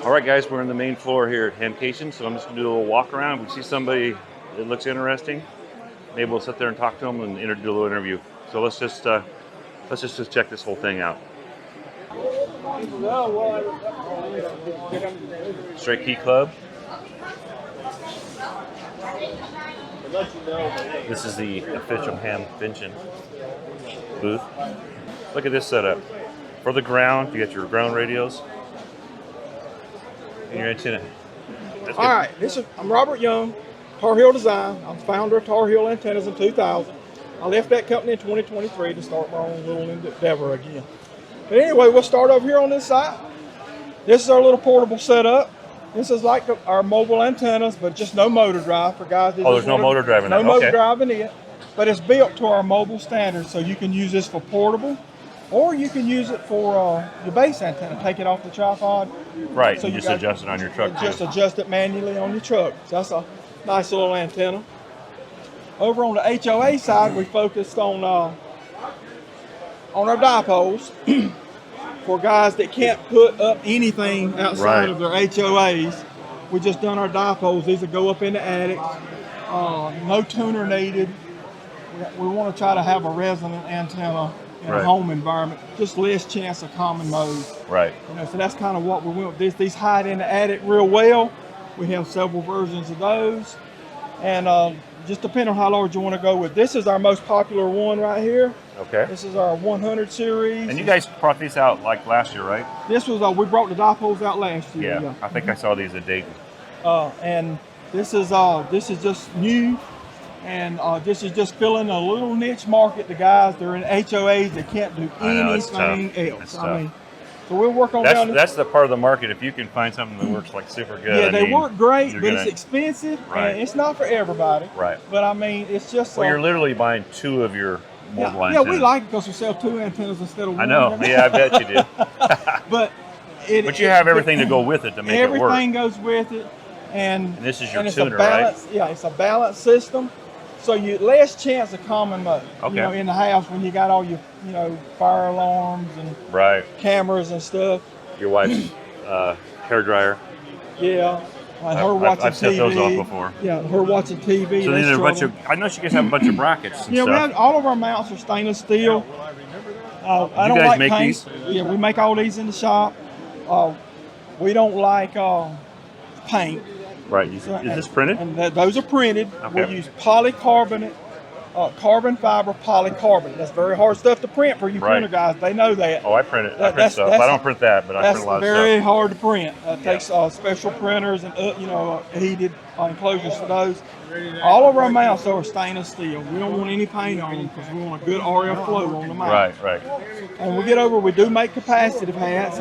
All right, guys, we're on the main floor here at HamCation, so I'm just gonna do a little walk around. If we see somebody that looks interesting, maybe we'll sit there and talk to them and do a little interview. So let's just check this whole thing out. Straight Key Club. This is the official HamCation booth. Look at this setup. For the ground, you got your ground radios and your antenna. All right, I'm Robert Young, Tarheel Design. I'm founder of Tarheel Antennas in 2000. I left that company in 2023 to start my own little endeavor again. But anyway, we'll start over here on this side. This is our little portable setup. This is like our mobile antennas, but just no motor drive for guys. Oh, there's no motor drive in it. it. No motor drive in it, but it's built to our mobile standards, so you can use this for portable, or you can use it for your base antenna. Take it off the tripod. Right, so you just adjust it on your truck. Just adjust it manually on your truck. So that's a nice little antenna. Over on the HOA side, we focused on our dipoles for guys that can't put up anything outside of their HOAs. We just done our dipoles. These will go up in the attics. No tuner needed. We want to try to have a resonant antenna in a home environment, just less chance of common mode. Right. So that's kind of what we went with this. These hide in the attic real well. We have several versions of those. And just depending on how large you want to go with. This is our most popular one right here. Okay. This is our 100 series. And you guys brought these out like last year, right? This was, we brought the dipoles out last year. Yeah. I think I saw these at Dayton. And this is just new. And this is just filling a little niche market. The guys, they're in HOAs, they can't do anything else. So we'll work on that's the part of the market. If you can find something that works like super good. Yeah, they work great, but it's expensive. Right. And it's not for everybody. Right. But I mean, it's just. Well, you're literally buying two of your mobile antennas. Yeah, we like it because we sell two antennas instead of one. I know. Yeah, I bet you do. But you have everything to go with it to make it work. Everything goes with it, and this is your tuner, right? Yeah, it's a balanced system. So you less chance of common mode. Okay. In the house when you got all your, fire alarms and cameras and stuff. Your wife's hair dryer. Yeah. Her watching I've set those off before. Yeah, her watching TV. So these are a bunch of. I know you guys have a bunch of brackets. And stuff. All of our mounts are stainless steel. I don't like make paint. These? Yeah, we make all these in the shop. We don't like paint. Right. Is this printed? And those are printed. Okay. We use polycarbonate, carbon fiber polycarbonate. That's very hard stuff to print for you printer guys. They know that. Oh, I print it. I print stuff. I don't print that, but I print a lot of stuff. That's very hard to print. It takes special printers and heated enclosures for those. All of our mounts are stainless steel. We don't want any paint on them because we want a good RF flow on the mount. Right. And we do make capacitive hats.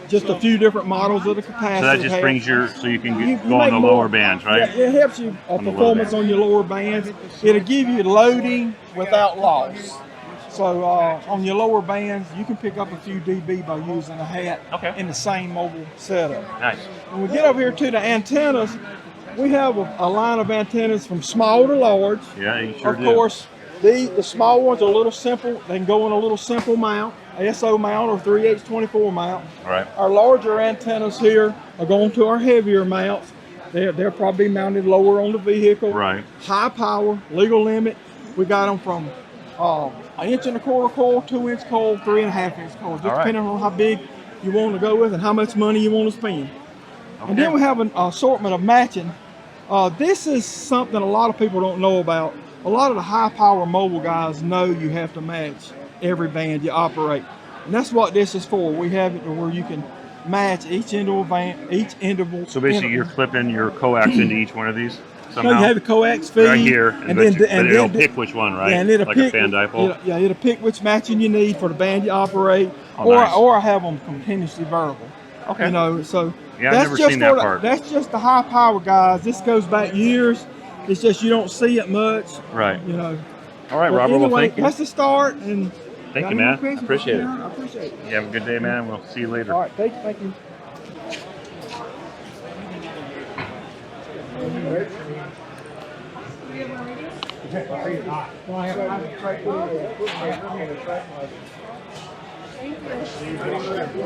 Just a few different models of the capacitive. So that just brings so you can go on the lower bands, right? Yeah, it helps you performance on your lower bands. It'll give you loading without loss. So on your lower bands, you can pick up a few dB by using a hat in the same mobile setup. Nice. When we get over here to the antennas, we have a line of antennas from small to large. Yeah, you sure do. Of course, the small ones are a little simple. They can go in a little simple mount. SO mount or 3H24 mount. All right. Our larger antennas here are going to our heavier mounts. They're probably mounted lower on the vehicle. Right. High power, legal limit. We got them from 1.25 inch coil, 2 inch coil, 3.5 inch coil. Just depending on how big you want to go with and how much money you want to spend. Okay. And then we have an assortment of matching. This is something a lot of people don't know about. A lot of the high power mobile guys know you have to match every band you operate, and that's what this is for. We have it to where you can match each individual band, So basically, you're clipping your coax into each one of these somehow. No, you have a coax feed right here, and then it'll pick which one, right? Yeah, and it'll like pick, a fan dipole. It'll pick which matching you need for the band you operate, nice. or have them continuously variable. Okay. So yeah, I've never seen that part. That's just the high power guys. This goes back years. It's just you don't see it much. Right. All right, but Robert. Anyway, well, thank you. That's the start. And thank you, man. I appreciate it. I appreciate it. You have a good day, man. We'll see you later. All right. Thank you.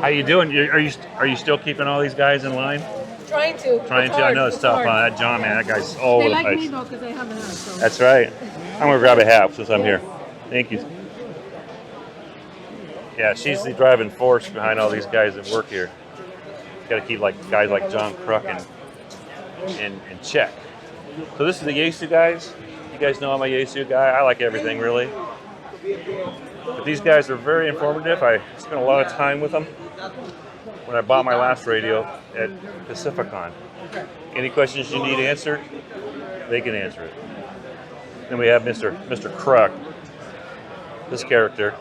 How you doing? Are you still keeping all these guys in line? Trying to. Trying to. I know it's tough. That John, man, that guy's all They over the like place. me though because they have a hat. So. That's right. I'm gonna grab a hat since I'm here. Thank you. Yeah, she's the driving force behind all these guys that work here. Got to keep guys like John Kruk in check. So this is the Yaesu guys. You guys know I'm a Yaesu guy. I like everything really. But these guys are very informative. I spent a lot of time with them when I bought my last radio at Pacificon. Any questions you need answered, they can answer it. Then we have Mr. Kruk, this character.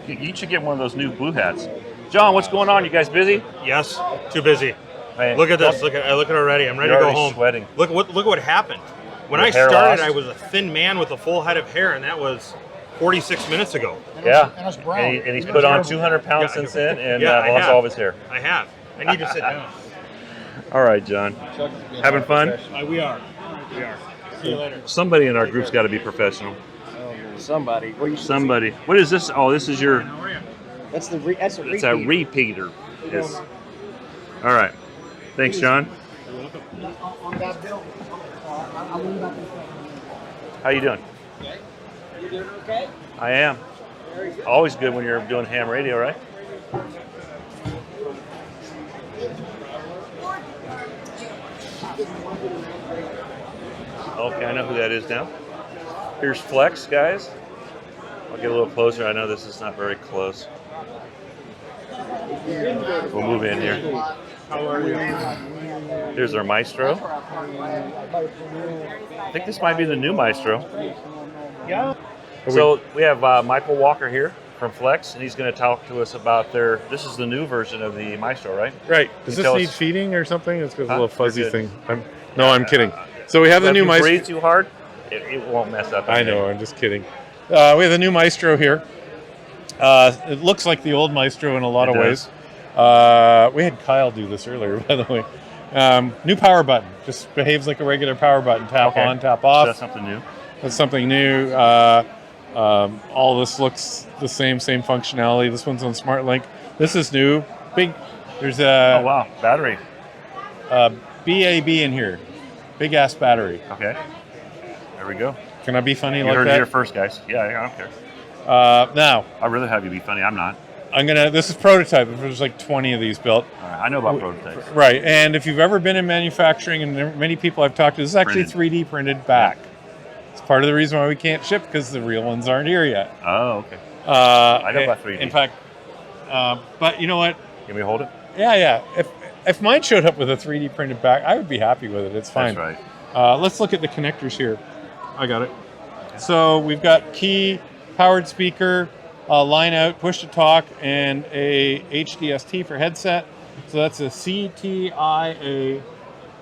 You should get one of those new blue hats. John, what's going on? You guys busy? Yes, too busy. Man, Look at this. Look at it already. I'm ready to you're go already home. sweating. Look what happened. When Your I hair started, lost? I was a thin man with a full head of hair, and that was 46 minutes ago. Yeah, And it's brown. and he's put on 200 pounds Yeah. since then, and Yeah, I lost have. all of his hair. I have. I need to sit down. All right, John. Having fun? We are. See you later. Somebody in our group's got to be professional. Somebody. Well, you should Somebody. What is this? Oh, this is your. That's the that's a It's a repeater. Yes. All right. Thanks, John. How you doing? You doing okay? I am. Always good when you're doing ham radio, right? Okay, I know who that is now. Here's Flex, guys. I'll get a little closer. I know this is not very close. We'll move in here. Here's our Maestro. I think this might be the new Maestro. Yeah. So we have Michael Walker here from Flex, and he's going to talk to us about this is the new version of the Maestro, right? Right. Does You this tell need us- feeding or something? It's got a Huh? little fuzzy You're good. thing. I'm kidding. So we have the If new you Maestro. breathe too hard, it won't mess up. I know. I'm just kidding. We have the new Maestro here. It looks like the old Maestro in a lot It of does. ways. We had Kyle do this earlier, by the way. New power button. Just behaves like a regular power button. Tap Okay. on, tap So off. that's something new. That's something new. All this looks the same functionality. This one's on SmartLink. This is new. Big. There's Oh a wow, battery. BAB in here. Big ass battery. Okay, there we go. Can I be funny You like heard it that? here first, guys. Yeah, I don't care. Now I'd rather have you be funny. I'm not. this is prototype. There's like 20 of these built. All right, I know about prototypes. Right. And if you've ever been in manufacturing, and there are many people I've talked to, this is actually Printed. 3D printed back. It's part of the reason why we can't ship, because the real ones aren't here yet. Oh, okay. I know about 3D. In fact, but you know what? Can we hold it? Yeah. If mine showed up with a 3D printed back, I would be happy with it. It's fine. That's right. Let's look at the connectors here. I got it. So we've got key, powered speaker, line out, push to talk, and a HDST for headset. So that's a CTIA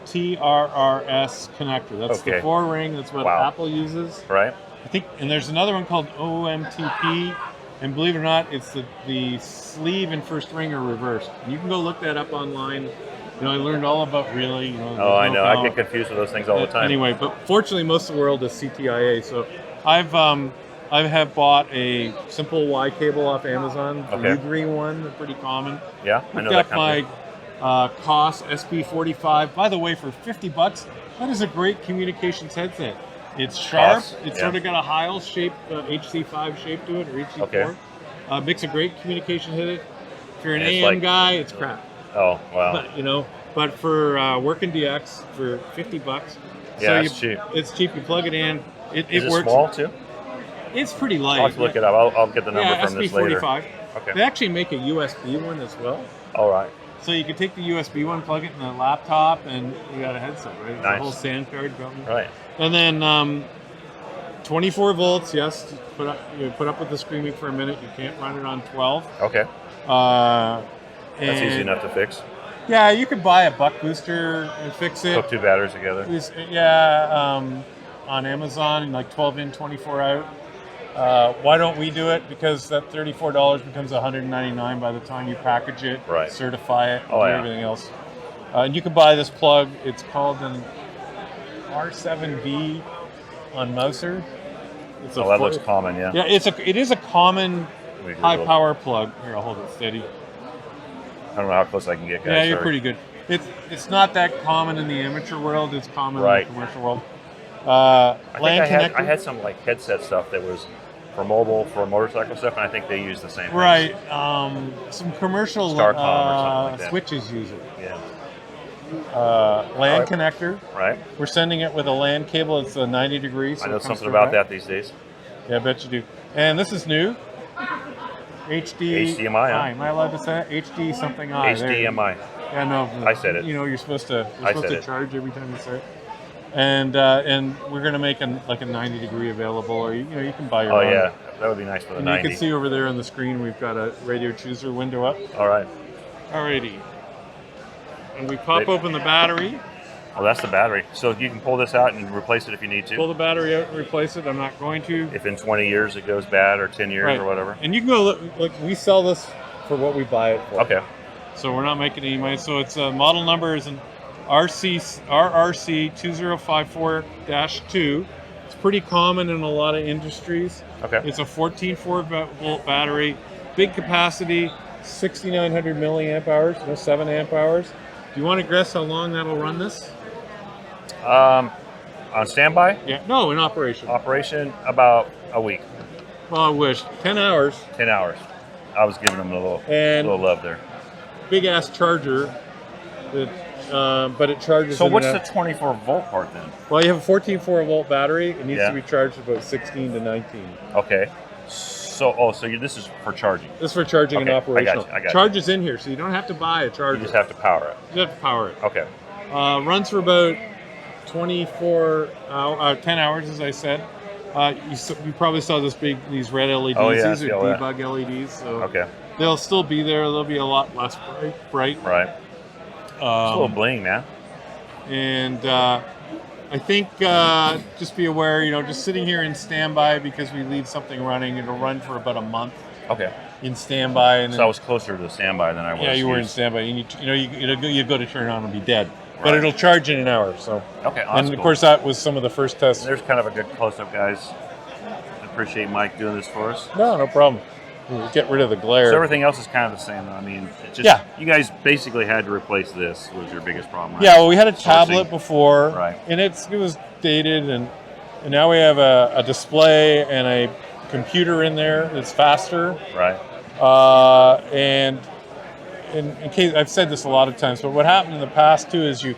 TRRS connector. That's Okay. the 4-ring. That's what Wow. Apple uses. Right. I think, and there's another one called OMTP. And believe it or not, it's the sleeve and first ring are reversed. You can go look that up online. You know, I learned all about relay. Oh, I know. I get confused with those things all the time. Anyway, but fortunately, most of the world is CTIA. So I have bought a simple Y cable off Amazon. The Okay. U-green one, they're pretty common. Yeah, I know Picked that up my company. COS SP45. By the way, for $50, that is a great communications headset. It's sharp. COS, It's yeah. sort of got a Heil shape, HC5 shape to it, or HC4. Okay. Makes a great communication headset. If you're an And it's AM like- guy, it's crap. Oh, wow. But for working DX for $50, Yeah, it's cheap. It's cheap. You plug it in. Is It it works. small too? It's pretty light. I'll have to look it up. I'll get the number Yeah, from this later. SP45. They Okay. actually make a USB one as well. All right. So you can take the USB one, plug it in a laptop, and you got a headset, right? It's Nice. a whole sand card company. Right. And then 24 volts, yes. You put up with the screaming for a minute. You can't run it on 12. Okay. That's That's easy enough to fix. Yeah, you could buy a buck booster and fix it. Hook two batteries together. On Amazon, like 12 in, 24 out. Why don't we do it? Because that $34 becomes $199 by the time you package it, Right. certify it, Oh, do yeah. everything else. And you can buy this plug. It's called an R7B on Mouser. It's Oh, that looks common, yeah. Yeah, it is a common Let me do a high little- power plug. Here, I'll hold it steady. I don't know how close I can get, guys. Yeah, you're sorry. pretty good. It's not that common in the amateur world. It's common Right. in the commercial world. I LAN think connector. I had some like headset stuff that was for mobile, for motorcycle stuff, and I think they use the same thing. Right. Some commercial Starcom or something like that. switches use it. Yeah. LAN Right. connector. Right. We're sending it with a LAN cable. It's 90 degrees. So I know it comes something through about back. that these days. Yeah, I bet you do. And this is new. HDMI, huh? Am I allowed to say it? HD something I. There. HDMI. Yeah, no. I said it. You know, you're supposed to I said it. charge every time you say it. And we're gonna make like a 90 degree available, or you can buy your Oh own. yeah, that would be nice for the And 90. you can see over there on the screen we've got a radio chooser window up. All right. Alrighty. And we pop They- open the battery. Well, that's the battery. So you can pull this out and replace it if you need Pull to. the battery out and replace it. I'm not going to. If in 20 years it goes bad, or 10 years Right. or whatever. And you can go look. We sell this for what we buy it for. Okay. So we're not making any money. So it's model number is an RRC 2054-2. It's pretty common in a lot of industries. Okay. It's a 14-volt battery, big capacity, 6,900 milliamp hours, 7 amp hours. Do you want to guess how long that'll run this? On standby, Yeah. No, in operation. operation about a week, Well, I wish 10 hours 10 hours. I was giving them a little and love there. big ass charger. That, but it charges. So in what's and the out. 24 volt part then? Well, you have a 14.4 volt battery. It needs Yeah. to be charged about 16 to 19. Okay. So this is for charging. This is for charging Okay, and operational. I got you. Charge is in here, so you don't have to buy a charger. You just have to power it. You have to power it. Okay. Runs for about 10 hours, as I said. You probably saw these red LEDs. Oh, yeah, I These see are all that. debug LEDs. So Okay. they'll still be there. They'll be a lot less bright. Right. It's a little bling, man. And I think just be aware, just sitting here in standby because we leave something running. It'll run for about a month Okay. in standby, and So I was closer to the standby than I was. yeah, you were in used. standby. You go to turn it on and be dead, but Right. it'll charge in an hour. So, Okay. Oh, and that's of cool. course that was some of the first tests. There's kind of a good close-up, guys. I appreciate Mike doing this for us. No problem. We'll get rid of the glare. So everything else is kind of the same, though. I mean, it's just Yeah. you guys basically had to replace this. Was your biggest problem? Right? Yeah, well, we had a Sourcing. tablet before, Right. and it was dated, and now we have a display and a computer in there that's faster. Right. And in case I've said this a lot of times, but what happened in the past too is you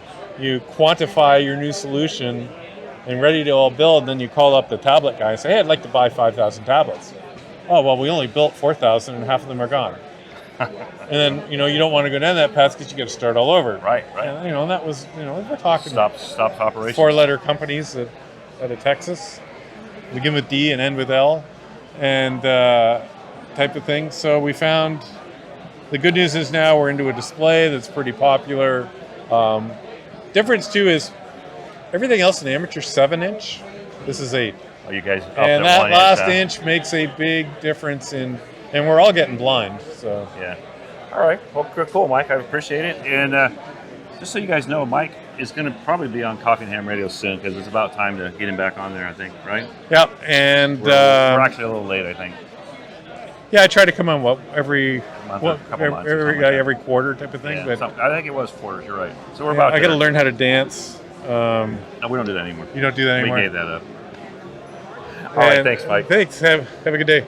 quantify your new solution and ready to all build, then you call up the tablet guy and say, hey, I'd like to buy 5,000 tablets. Oh, well, we only built 4,000 and half of them are gone. And then, you don't want to go down that path because you got to start all over. Right. And, and that was, we're talking Stops operations. 4-letter companies out of Texas. Begin with D and end with L, and type of thing. So we found the good news is now we're into a display that's pretty popular. Difference too is everything else in amateur 7-inch. This is 8, Oh, you guys. Up and that that 1 last huh? inch makes a big difference in. And we're all getting blind. So Yeah. All right. Well, cool, Mike. I appreciate it. And just so you guys know, Mike is going to probably be on Coffee and Ham Radio soon because it's about time to get him back on there. I think. Right. yeah, and We're actually a little late. I think. yeah, I try to come on every Month or couple months or something like that. every quarter type of thing. Yeah, but I think it was quarters. You're right. So we're yeah, about. I got to there. learn how to dance. No, we don't do that anymore. You don't do that anymore. We gave that up. All right. And Thanks, Mike. Thanks. Have a good day.